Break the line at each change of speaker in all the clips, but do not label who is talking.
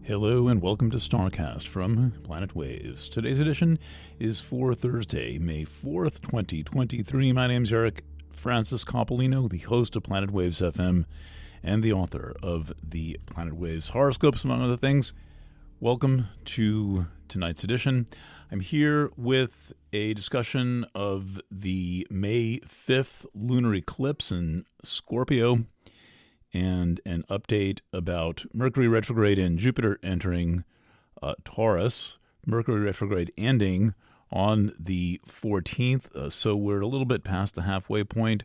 Hello and welcome to STARCAST from Planet Waves. Today's edition is for Thursday, May 4th, 2023. My name's Eric Francis Coppolino, the host of Planet Waves FM and the author of the Planet Waves horoscopes, among other things. Welcome to tonight's edition. I'm here with a discussion of the May 5th lunar eclipse in Scorpio, and an update about Mercury retrograde and Jupiter entering Taurus. Mercury retrograde ending on the 14th, so we're a little bit past the halfway point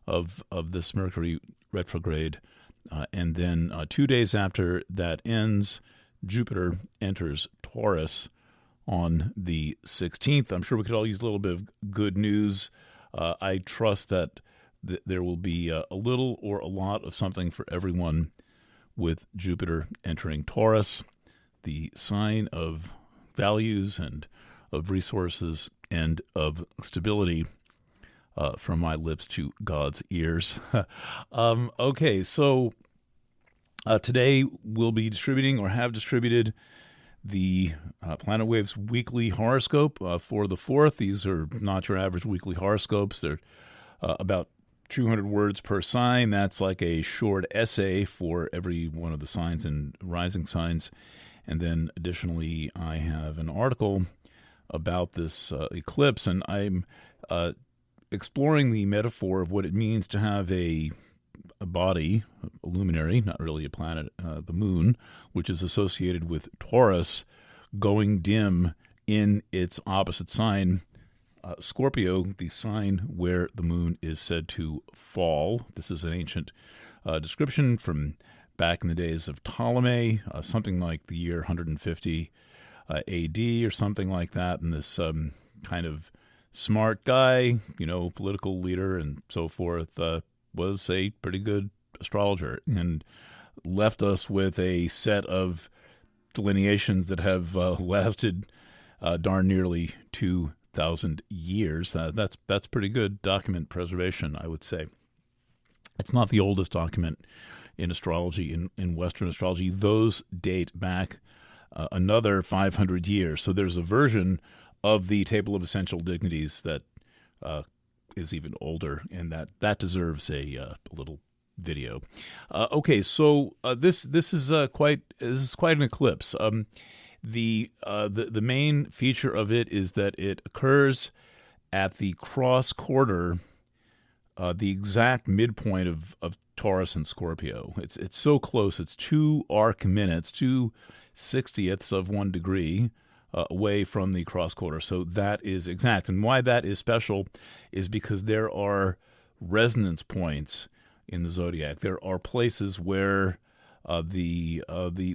of this Mercury retrograde. And then 2 days after that ends, Jupiter enters Taurus on the 16th. I'm sure we could all use a little bit of good news. I trust that there will be a little or a lot of something for everyone with Jupiter entering Taurus, the sign of values and of resources and of stability, from my lips to God's ears. Okay, so today we'll be distributing or have distributed the Planet Waves weekly horoscope for the 4th. These are not your average weekly horoscopes. They're about 200 words per sign. That's like a short essay for every one of the signs and rising signs. And then additionally, I have an article about this eclipse, and I'm exploring the metaphor of what it means to have a body, a luminary, not really a planet, the moon, which is associated with Taurus, going dim in its opposite sign, Scorpio, the sign where the moon is said to fall. This is an ancient description from back in the days of Ptolemy, something like the year 150 AD or something like that. And this kind of smart guy, political leader and so forth, was a pretty good astrologer and left us with a set of delineations that have lasted darn nearly 2,000 years. That's pretty good document preservation, I would say. It's not the oldest document in astrology, in Western astrology. Those date back another 500 years. So there's a version of the Table of Essential Dignities that is even older, and that deserves a little video. Okay, so this is quite an eclipse. The main feature of it is that it occurs at the cross quarter, the exact midpoint of Taurus and Scorpio. It's so close. It's 2 arc minutes, 2/60ths of 1 degree away from the cross quarter. So that is exact. And why that is special is because there are resonance points in the zodiac. There are places where the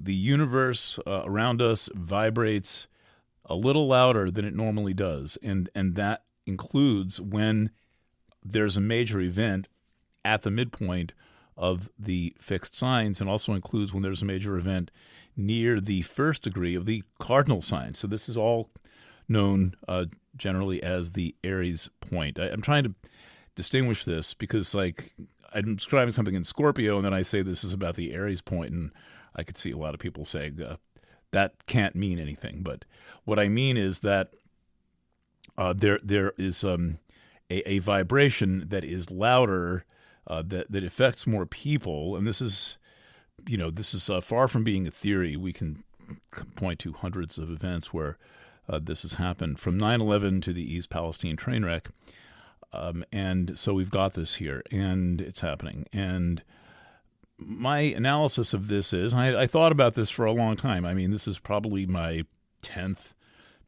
universe around us vibrates a little louder than it normally does, and that includes when there's a major event at the midpoint of the fixed signs, and also includes when there's a major event near the first degree of the cardinal sign. So this is all known generally as the Aries point. I'm trying to distinguish this because, I'm describing something in Scorpio, and then I say this is about the Aries point, and I could see a lot of people saying that can't mean anything. But what I mean is that there is a vibration that is louder, that affects more people, and this is far from being a theory. We can point to hundreds of events where this has happened, from 9/11 to the East Palestine train wreck. And so we've got this here, and it's happening. And my analysis of this is, I thought about this for a long time. I mean, this is probably my 10th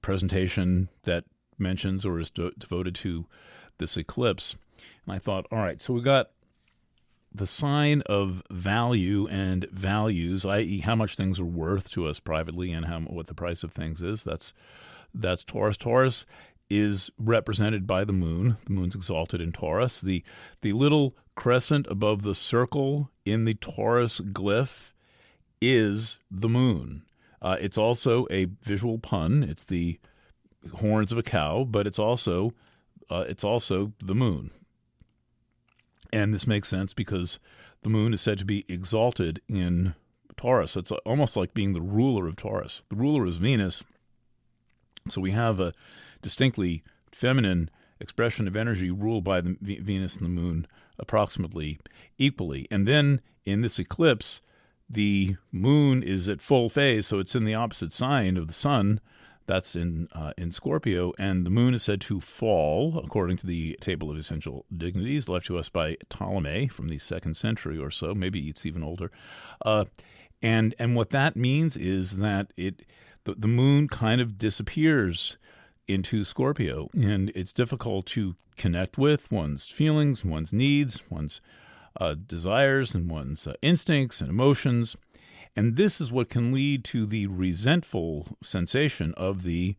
presentation that mentions or is devoted to this eclipse. And I thought, all right, so we got the sign of value and values, i.e. how much things are worth to us privately and what the price of things is. That's Taurus. Taurus is represented by the moon. The moon's exalted in Taurus. The little crescent above the circle in the Taurus glyph is the moon. It's also a visual pun. It's the horns of a cow, but it's also the moon. And this makes sense because the moon is said to be exalted in Taurus. It's almost like being the ruler of Taurus. The ruler is Venus. So we have a distinctly feminine expression of energy ruled by the Venus and the moon approximately equally. And then in this eclipse, the moon is at full phase, so it's in the opposite sign of the sun. That's in Scorpio, and the moon is said to fall, according to the Table of Essential Dignities, left to us by Ptolemy from the 2nd century or so. Maybe it's even older. And what that means is that the moon kind of disappears into Scorpio, and it's difficult to connect with one's feelings, one's needs, one's desires, and one's instincts and emotions. And this is what can lead to the resentful sensation of the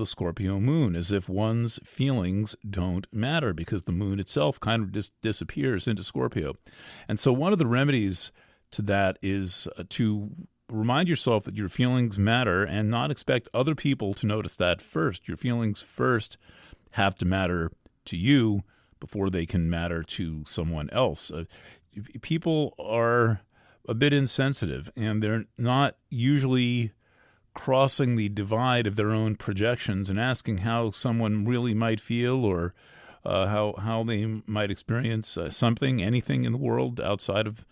Scorpio moon, as if one's feelings don't matter because the moon itself kind of just disappears into Scorpio. And so one of the remedies to that is to remind yourself that your feelings matter and not expect other people to notice that first. Your feelings first have to matter to you before they can matter to someone else. People are a bit insensitive, and they're not usually crossing the divide of their own projections and asking how someone really might feel or how they might experience something, anything in the world outside of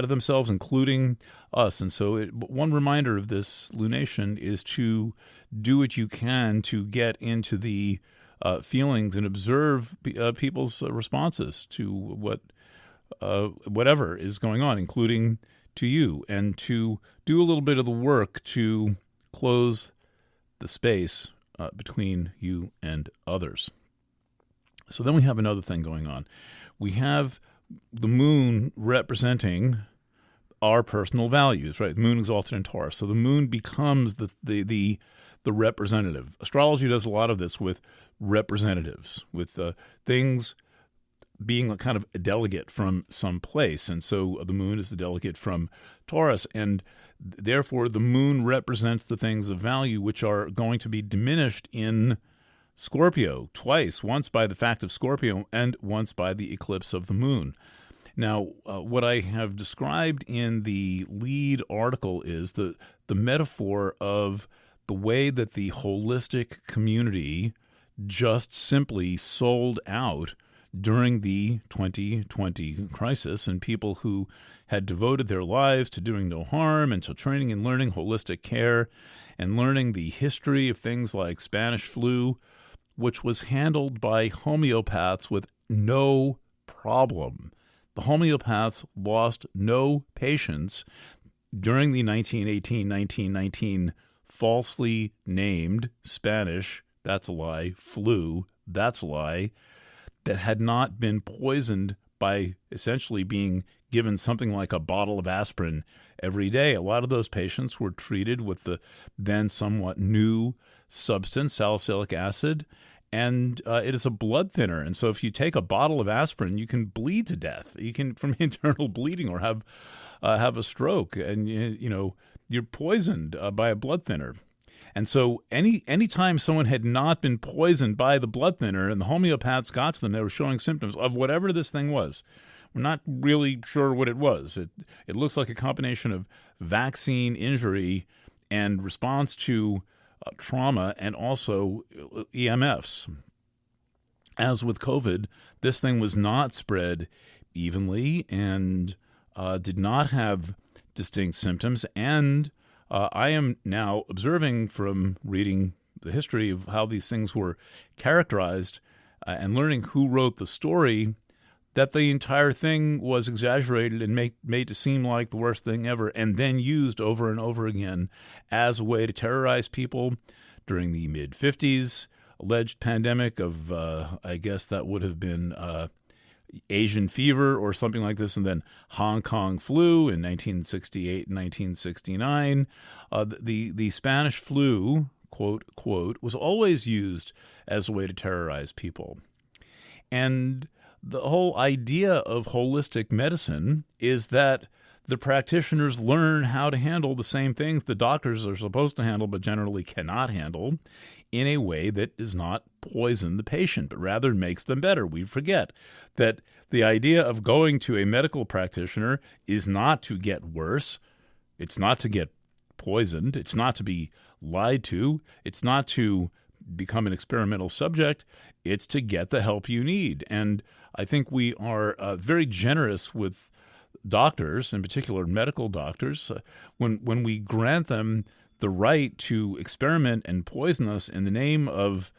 themselves, including us. And so one reminder of this lunation is to do what you can to get into the feelings and observe people's responses to whatever is going on, including to you, and to do a little bit of the work to close the space between you and others. So then we have another thing going on. We have the moon representing our personal values, right? The moon exalted in Taurus. So the moon becomes the representative. Astrology does a lot of this with representatives, with things being a kind of a delegate from some place. And so the moon is the delegate from Taurus, and therefore the moon represents the things of value which are going to be diminished in Scorpio twice, once by the fact of Scorpio and once by the eclipse of the moon. Now, what I have described in the lead article is the metaphor of the way that the holistic community just simply sold out during the 2020 crisis, and people who had devoted their lives to doing no harm and to training and learning holistic care and learning the history of things like Spanish flu, which was handled by homeopaths with no problem. The homeopaths lost no patients during the 1918-1919 falsely named Spanish, that's a lie, flu, that's a lie, that had not been poisoned by essentially being given something like a bottle of aspirin every day. A lot of those patients were treated with the then somewhat new substance, salicylic acid, and it is a blood thinner. And so if you take a bottle of aspirin, you can bleed to death. You can from internal bleeding or have a stroke, and you're poisoned by a blood thinner. And so any time someone had not been poisoned by the blood thinner and the homeopaths got to them, they were showing symptoms of whatever this thing was. We're not really sure what it was. It looks like a combination of vaccine injury and response to trauma and also EMFs. As with COVID, this thing was not spread evenly and did not have distinct symptoms, and I am now observing from reading the history of how these things were characterized and learning who wrote the story, that the entire thing was exaggerated and made to seem like the worst thing ever, and then used over and over again as a way to terrorize people during the mid-50s, alleged pandemic of, I guess that would have been Asian fever or something like this, and then Hong Kong flu in 1968 and 1969. The Spanish flu, quote, quote, was always used as a way to terrorize people. And the whole idea of holistic medicine is that the practitioners learn how to handle the same things the doctors are supposed to handle but generally cannot handle in a way that does not poison the patient, but rather makes them better. We forget that the idea of going to a medical practitioner is not to get worse. It's not to get poisoned. It's not to be lied to. It's not to become an experimental subject. It's to get the help you need. And I think we are very generous with doctors, in particular medical doctors, when we grant them the right to experiment and poison us in the name of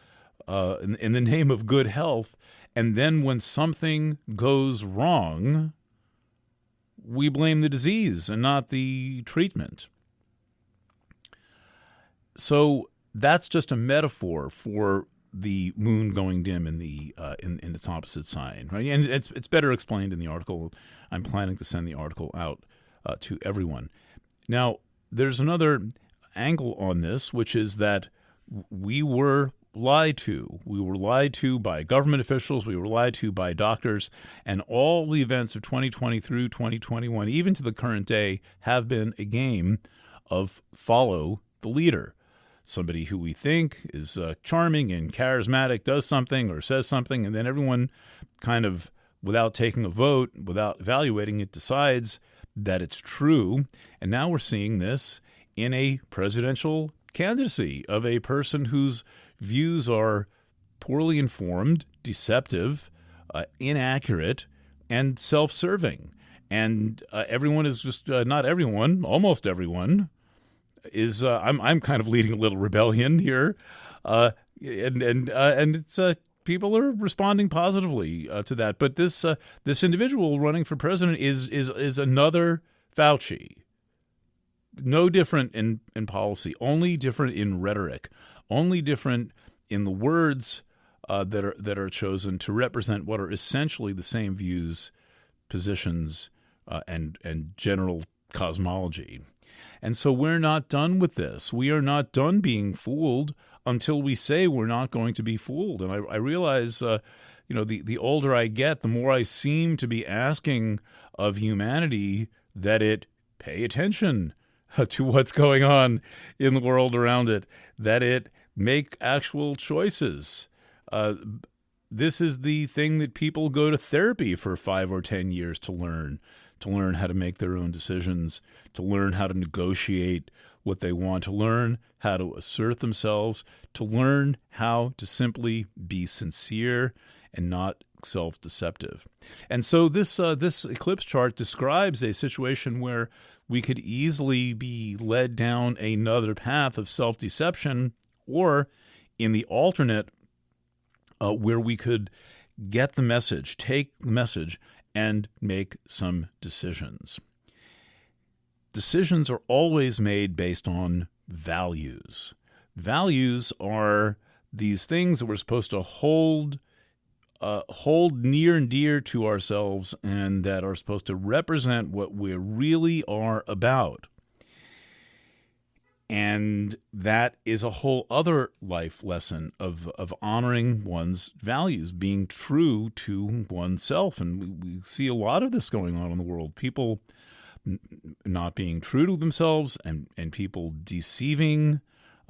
good health, and then when something goes wrong, we blame the disease and not the treatment. So that's just a metaphor for the moon going dim in the in its opposite sign, right? And it's better explained in the article. I'm planning to send the article out to everyone. Now, there's another angle on this, which is that we were lied to. We were lied to by government officials. We were lied to by doctors. And all the events of 2020 through 2021, even to the current day, have been a game of follow the leader. Somebody who we think is charming and charismatic does something or says something, and then everyone kind of, without taking a vote, without evaluating it, decides that it's true. And now we're seeing this in a presidential candidacy of a person whose views are poorly informed, deceptive, inaccurate, and self-serving. And everyone is just, not everyone, almost everyone, is I'm kind of leading a little rebellion here, and it's people are responding positively to that. But this individual running for president is another Fauci. No different in policy, only different in rhetoric, only different in the words that are chosen to represent what are essentially the same views, positions, and general cosmology. And so we're not done with this. We are not done being fooled until we say we're not going to be fooled. And I realize, the older I get, the more I seem to be asking of humanity that it pay attention to what's going on in the world around it, that it make actual choices. This is the thing that people go to therapy for 5 or 10 years to learn how to make their own decisions, to learn how to negotiate what they want, to learn how to assert themselves, to learn how to simply be sincere and not self-deceptive. And so this eclipse chart describes a situation where we could easily be led down another path of self-deception, or in the alternate, where we could get the message, take the message, and make some decisions. Decisions are always made based on values. Values are these things that we're supposed to hold near and dear to ourselves, and that are supposed to represent what we really are about. And that is a whole other life lesson of honoring one's values, being true to oneself. And we see a lot of this going on in the world. People not being true to themselves, and people deceiving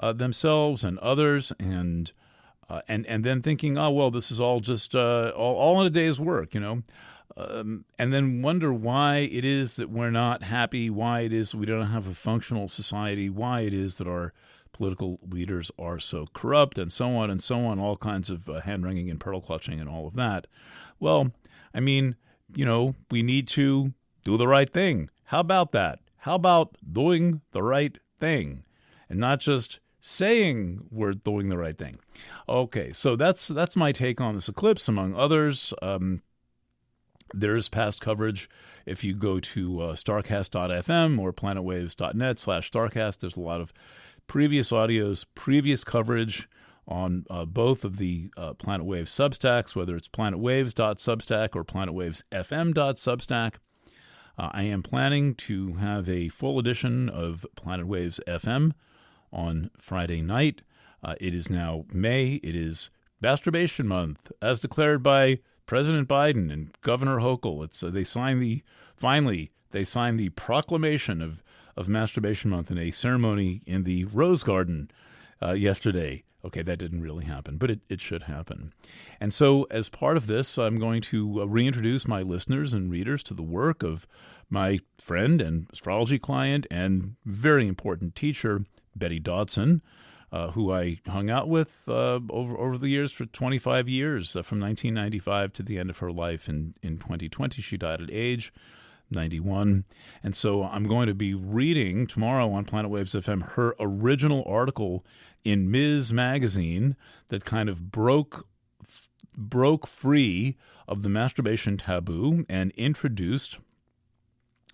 themselves and others, and then thinking, oh, well, this is all just all in a day's work, and then wonder why it is that we're not happy, why it is we don't have a functional society, why it is that our political leaders are so corrupt, and so on, all kinds of hand-wringing and pearl-clutching and all of that. Well, I mean, we need to do the right thing. How about that? How about doing the right thing and not just saying we're doing the right thing? Okay, so that's my take on this eclipse, among others. There is past coverage. If you go to starcast.fm or planetwaves.net/starcast, there's a lot of previous audios, previous coverage on both of the Planet Waves Substacks, whether it's planetwaves.substack or planetwavesfm.substack. I am planning to have a full edition of Planet Waves FM on Friday night. It is now May. It is Masturbation Month, as declared by President Biden and Governor Hochul. They they signed the proclamation of Masturbation Month in a ceremony in the Rose Garden yesterday. Okay, that didn't really happen, but it should happen. And so as part of this, I'm going to reintroduce my listeners and readers to the work of my friend and astrology client and very important teacher, Betty Dodson, who I hung out with over the years for 25 years, from 1995 to the end of her life. In 2020, she died at age 91. And so I'm going to be reading tomorrow on Planet Waves FM her original article in Ms. Magazine that kind of broke free of the masturbation taboo and introduced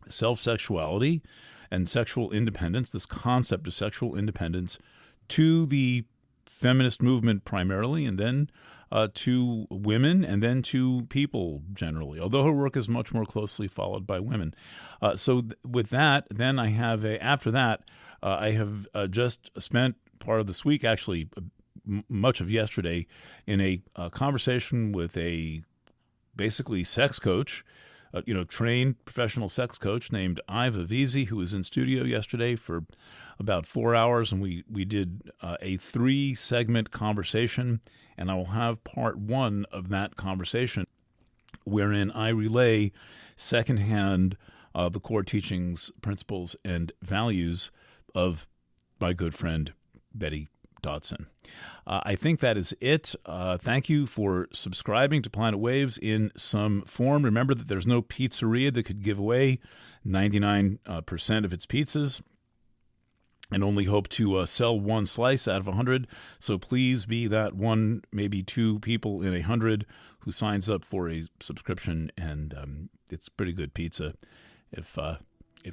self-sexuality and sexual independence, this concept of sexual independence, to the feminist movement primarily, and then to women, and then to people generally, although her work is much more closely followed by women. With that, then I have after that, I have just spent part of this week, actually much of yesterday, in a conversation with a basically sex coach, trained professional sex coach named Iva Vizi, who was in studio yesterday for about 4 hours, and we did a 3-segment conversation, and I will have part 1 of that conversation, wherein I relay secondhand the core teachings, principles, and values of my good friend Betty Dodson. I think that is it. Thank you for subscribing to Planet Waves in some form. Remember that there's no pizzeria that could give away 99% of its pizzas and only hope to sell 1 slice out of 100. So please be that 1, maybe 2 people in 100 who signs up for a subscription, and it's pretty good pizza if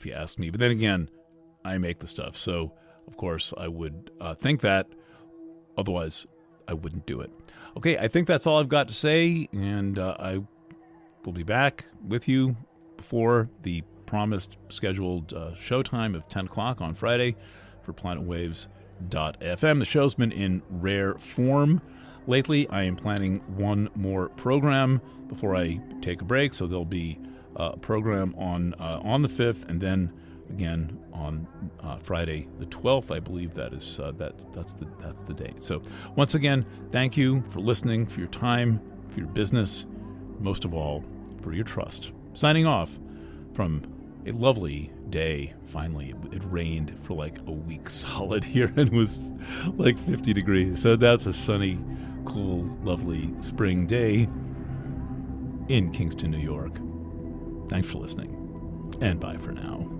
you ask me. But then again, I make the stuff, so of course I would think that. Otherwise, I wouldn't do it. Okay, I think that's all I've got to say, and I will be back with you before the promised scheduled showtime of 10 o'clock on Friday for planetwaves.fm. The show's been in rare form lately. I am planning 1 more program before I take a break, so there'll be a program on the 5th, and then again on Friday the 12th. I believe that is that's the date. So once again, thank you for listening, for your time, for your business, most of all for your trust. Signing off from a lovely day. Finally, it rained for like a week solid here and was like 50 degrees. So that's a sunny, cool, lovely spring day in Kingston, New York. Thanks for listening, and bye for now.